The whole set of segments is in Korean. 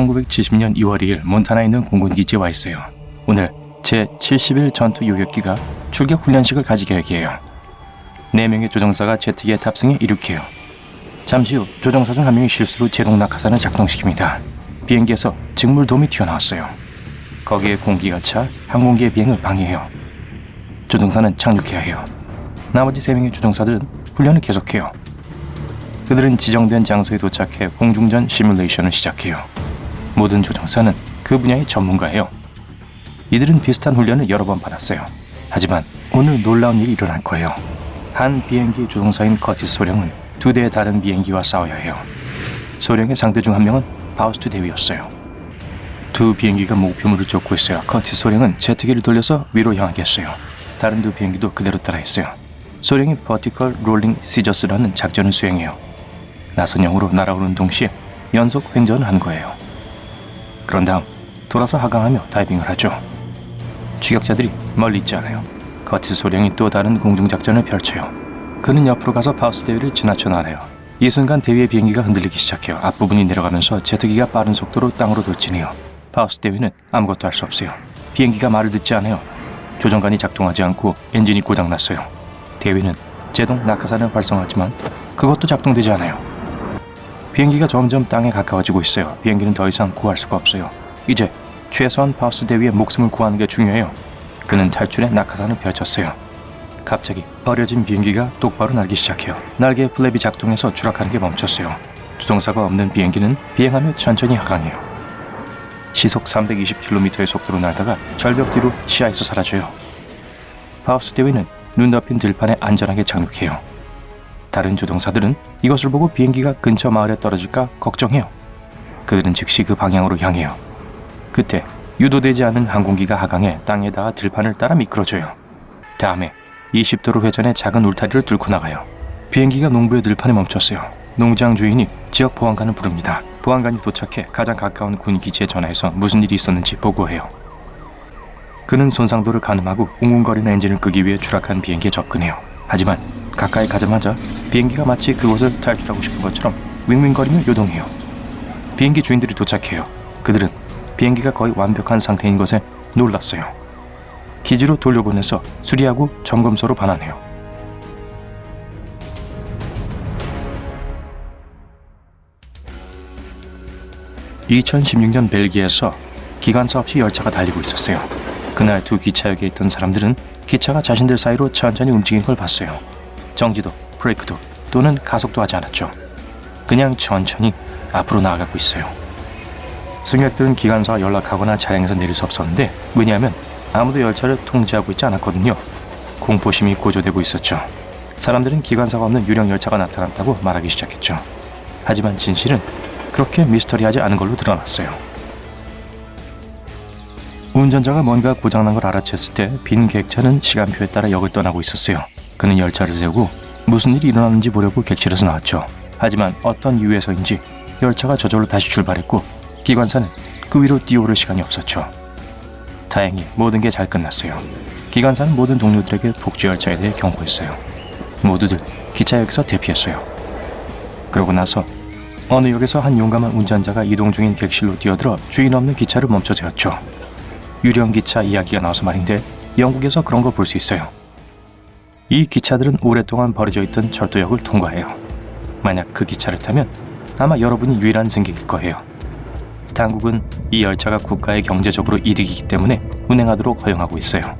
1970년 2월 2일 몬타나에 있는 공군기지에 와 있어요. 오늘 제70일 전투 요격기가 출격 훈련식을 가질 계획이에요. 4명의 조종사가 제트기에 탑승해 이륙해요. 잠시 후 조종사 중 한 명이 실수로 제동 낙하산을 작동시킵니다. 비행기에서 직물돔이 튀어나왔어요. 거기에 공기가 차 항공기의 비행을 방해해요. 조종사는 착륙해야 해요. 나머지 3명의 조종사들은 훈련을 계속해요. 그들은 지정된 장소에 도착해 공중전 시뮬레이션을 시작해요. 모든 조종사는 그 분야의 전문가예요. 이들은 비슷한 훈련을 여러 번 받았어요. 하지만 오늘 놀라운 일이 일어날 거예요. 한 비행기 조종사인 커티스 소령은 2대의 다른 비행기와 싸워야 해요. 소령의 상대 중 한 명은 파우스트 대위였어요. 2 비행기가 목표물을 쫓고 있어요. 커티스 소령은 제트기를 돌려서 위로 향하게 했어요. 다른 2 비행기도 그대로 따라했어요. 소령이 버티컬 롤링 시저스라는 작전을 수행해요. 나선형으로 날아오는 동시에 연속 횡전을 한 거예요. 그런 다음 돌아서 하강하며 다이빙을 하죠. 추격자들이 멀리 있지 않아요. 커티스 소령이 또 다른 공중작전을 펼쳐요. 그는 옆으로 가서 파우스 대위를 지나쳐 날아요. 이 순간 대위의 비행기가 흔들리기 시작해요. 앞부분이 내려가면서 제트기가 빠른 속도로 땅으로 돌진해요. 파우스 대위는 아무것도 할 수 없어요. 비행기가 말을 듣지 않아요. 조종관이 작동하지 않고 엔진이 고장났어요. 대위는 제동 낙하산을 활성화하지만 그것도 작동되지 않아요. 비행기가 점점 땅에 가까워지고 있어요. 비행기는 더 이상 구할 수가 없어요. 이제 최소한 파우스 대위의 목숨을 구하는 게 중요해요. 그는 탈출해 낙하산을 펼쳤어요. 갑자기 버려진 비행기가 똑바로 날기 시작해요. 날개의 플랩이 작동해서 추락하는 게 멈췄어요. 조종사가 없는 비행기는 비행하며 천천히 하강해요. 시속 320km의 속도로 날다가 절벽 뒤로 시야에서 사라져요. 파우스 대위는 눈 덮인 들판에 안전하게 착륙해요. 다른 조종사들은 이것을 보고 비행기가 근처 마을에 떨어질까 걱정해요. 그들은 즉시 그 방향으로 향해요. 그때 유도되지 않은 항공기가 하강해 땅에 닿아 들판을 따라 미끄러져요. 다음에 20도로 회전해 작은 울타리를 뚫고 나가요. 비행기가 농부의 들판에 멈췄어요. 농장 주인이 지역 보안관을 부릅니다. 보안관이 도착해 가장 가까운 군 기지에 전화해서 무슨 일이 있었는지 보고해요. 그는 손상도를 가늠하고 웅웅거리는 엔진을 끄기 위해 추락한 비행기에 접근해요. 하지만 가까이 가자마자 비행기가 마치 그곳을 탈출하고 싶은 것처럼 윙윙거리며 요동해요. 비행기 주인들이 도착해요. 그들은 비행기가 거의 완벽한 상태인 것에 놀랐어요. 기지로 돌려보내서 수리하고 점검소로 반환해요. (2016년) 벨기에에서 기관사 없이 열차가 달리고 있었어요. 그날 2 기차역에 있던 사람들은 기차가 자신들 사이로 천천히 움직이는 걸 봤어요. 정지도, 브레이크도 또는 가속도 하지 않았죠. 그냥 천천히 앞으로 나아가고 있어요. 승객들은 기관사와 연락하거나 차량에서 내릴 수 없었는데 왜냐하면 아무도 열차를 통제하고 있지 않았거든요. 공포심이 고조되고 있었죠. 사람들은 기관사가 없는 유령 열차가 나타났다고 말하기 시작했죠. 하지만 진실은 그렇게 미스터리하지 않은 걸로 드러났어요. 운전자가 뭔가 고장난 걸 알아챘을 때 빈 객차는 시간표에 따라 역을 떠나고 있었어요. 그는 열차를 세우고 무슨 일이 일어났는지 보려고 객실에서 나왔죠. 하지만 어떤 이유에서인지 열차가 저절로 다시 출발했고 기관사는 그 위로 뛰어오를 시간이 없었죠. 다행히 모든 게 잘 끝났어요. 기관사는 모든 동료들에게 폭주 열차에 대해 경고했어요. 모두들 기차역에서 대피했어요. 그러고 나서 어느 역에서 한 용감한 운전자가 이동 중인 객실로 뛰어들어 주인 없는 기차를 멈춰 세웠죠. 유령 기차 이야기가 나와서 말인데 영국에서 그런 거 볼 수 있어요. 이 기차들은 오랫동안 버려져 있던 철도역을 통과해요. 만약 그 기차를 타면 아마 여러분이 유일한 승객일 거예요. 당국은 이 열차가 국가의 경제적으로 이득이기 때문에 운행하도록 허용하고 있어요.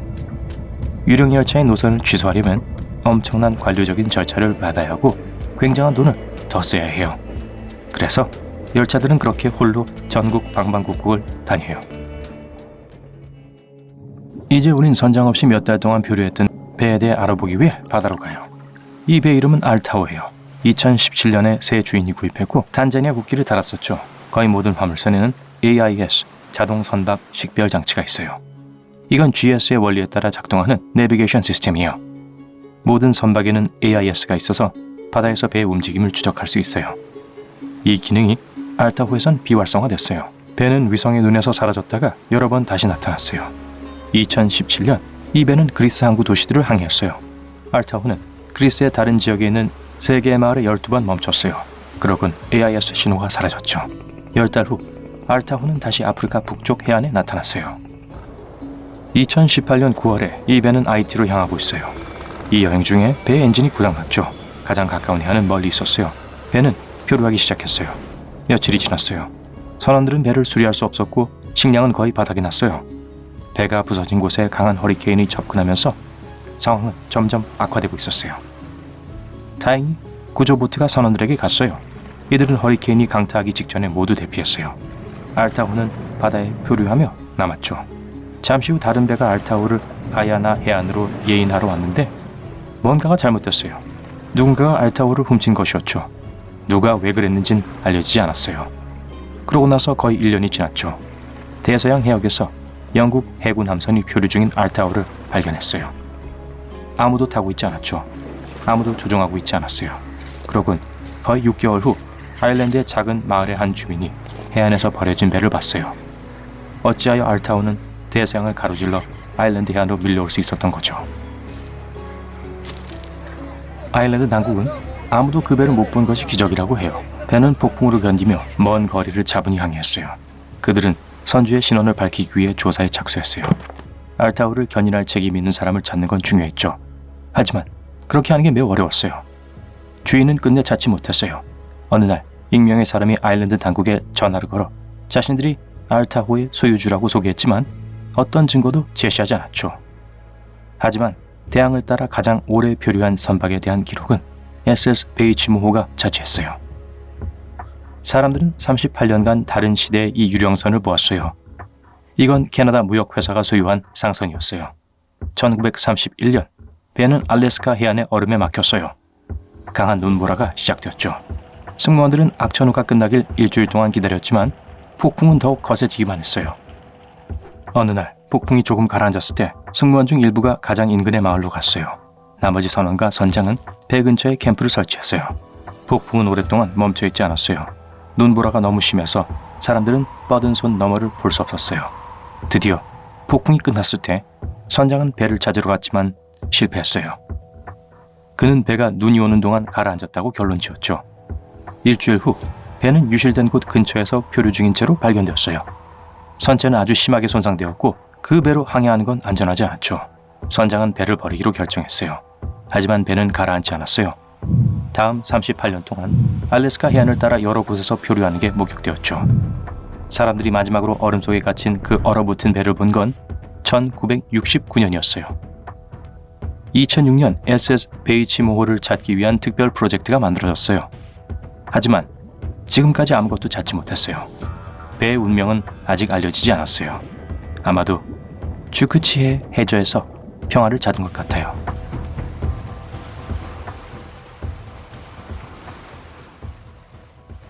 유령 열차의 노선을 취소하려면 엄청난 관료적인 절차를 받아야 하고 굉장한 돈을 더 써야 해요. 그래서 열차들은 그렇게 홀로 전국 방방곡곡을 다녀요. 이제 우린 선장 없이 몇 달 동안 표류했던 배에 대해 알아보기 위해 바다로 가요. 이 배 이름은 알타오예요. 2017년에 새 주인이 구입했고 탄자니아 국기를 달았었죠. 거의 모든 화물선에는 AIS, 자동 선박 식별 장치가 있어요. 이건 GS의 원리에 따라 작동하는 내비게이션 시스템이에요. 모든 선박에는 AIS가 있어서 바다에서 배의 움직임을 추적할 수 있어요. 이 기능이 알타호에선 비활성화됐어요. 배는 위성의 눈에서 사라졌다가 여러 번 다시 나타났어요. 2017년 이 배는 그리스 항구 도시들을 항해했어요. 알타호는 그리스의 다른 지역에 있는 3개의 마을에 12번 멈췄어요. 그러곤 AIS 신호가 사라졌죠. 10달 후 알타호는 다시 아프리카 북쪽 해안에 나타났어요. 2018년 9월에 이 배는 아이티로 향하고 있어요. 이 여행 중에 배 엔진이 고장났죠. 가장 가까운 해안은 멀리 있었어요. 배는 표류하기 시작했어요. 며칠이 지났어요. 선원들은 배를 수리할 수 없었고 식량은 거의 바닥이 났어요. 배가 부서진 곳에 강한 허리케인이 접근하면서 상황은 점점 악화되고 있었어요. 다행히 구조보트가 선원들에게 갔어요. 이들은 허리케인이 강타하기 직전에 모두 대피했어요. 알타호는 바다에 표류하며 남았죠. 잠시 후 다른 배가 알타호를 가야나 해안으로 예인하러 왔는데 뭔가가 잘못됐어요. 누군가가 알타호를 훔친 것이었죠. 누가 왜 그랬는진 알려지지 않았어요. 그러고 나서 거의 1년이 지났죠. 대서양 해역에서 영국 해군 함선이 표류 중인 알타호를 발견했어요. 아무도 타고 있지 않았죠. 아무도 조종하고 있지 않았어요. 그러곤 거의 6개월 후 아일랜드의 작은 마을의 한 주민이 해안에서 버려진 배를 봤어요. 어찌하여 알타호는 대서양을 가로질러 아일랜드 해안으로 밀려올 수 있었던 거죠. 아일랜드 당국은 아무도 그 배를 못 본 것이 기적이라고 해요. 배는 폭풍우를 견디며 먼 거리를 차분히 항해했어요. 그들은 선주의 신원을 밝히기 위해 조사에 착수했어요. 알타호를 견인할 책임이 있는 사람을 찾는 건 중요했죠. 하지만 그렇게 하는 게 매우 어려웠어요. 주인은 끝내 찾지 못했어요. 어느 날 익명의 사람이 아일랜드 당국에 전화를 걸어 자신들이 알타호의 소유주라고 소개했지만 어떤 증거도 제시하지 않았죠. 하지만 대양을 따라 가장 오래 표류한 선박에 대한 기록은 SS 베이치모호가 차지했어요. 사람들은 38년간 다른 시대의 이 유령선을 보았어요. 이건 캐나다 무역회사가 소유한 상선이었어요. 1931년 배는 알래스카 해안의 얼음에 막혔어요. 강한 눈보라가 시작되었죠. 승무원들은 악천후가 끝나길 일주일 동안 기다렸지만 폭풍은 더욱 거세지기만 했어요. 어느 날 폭풍이 조금 가라앉았을 때 승무원 중 일부가 가장 인근의 마을로 갔어요. 나머지 선원과 선장은 배 근처에 캠프를 설치했어요. 폭풍은 오랫동안 멈춰있지 않았어요. 눈보라가 너무 심해서 사람들은 뻗은 손 너머를 볼 수 없었어요. 드디어 폭풍이 끝났을 때 선장은 배를 찾으러 갔지만 실패했어요. 그는 배가 눈이 오는 동안 가라앉았다고 결론 지었죠. 일주일 후 배는 유실된 곳 근처에서 표류 중인 채로 발견되었어요. 선체는 아주 심하게 손상되었고 그 배로 항해하는 건 안전하지 않았죠. 선장은 배를 버리기로 결정했어요. 하지만 배는 가라앉지 않았어요. 다음 38년 동안 알래스카 해안을 따라 여러 곳에서 표류하는 게 목격되었죠. 사람들이 마지막으로 얼음 속에 갇힌 그 얼어붙은 배를 본 건 1969년이었어요. 2006년 SS 베이치모호를 찾기 위한 특별 프로젝트가 만들어졌어요. 하지만 지금까지 아무것도 찾지 못했어요. 배의 운명은 아직 알려지지 않았어요. 아마도 주크치해 해저에서 평화를 찾은 것 같아요.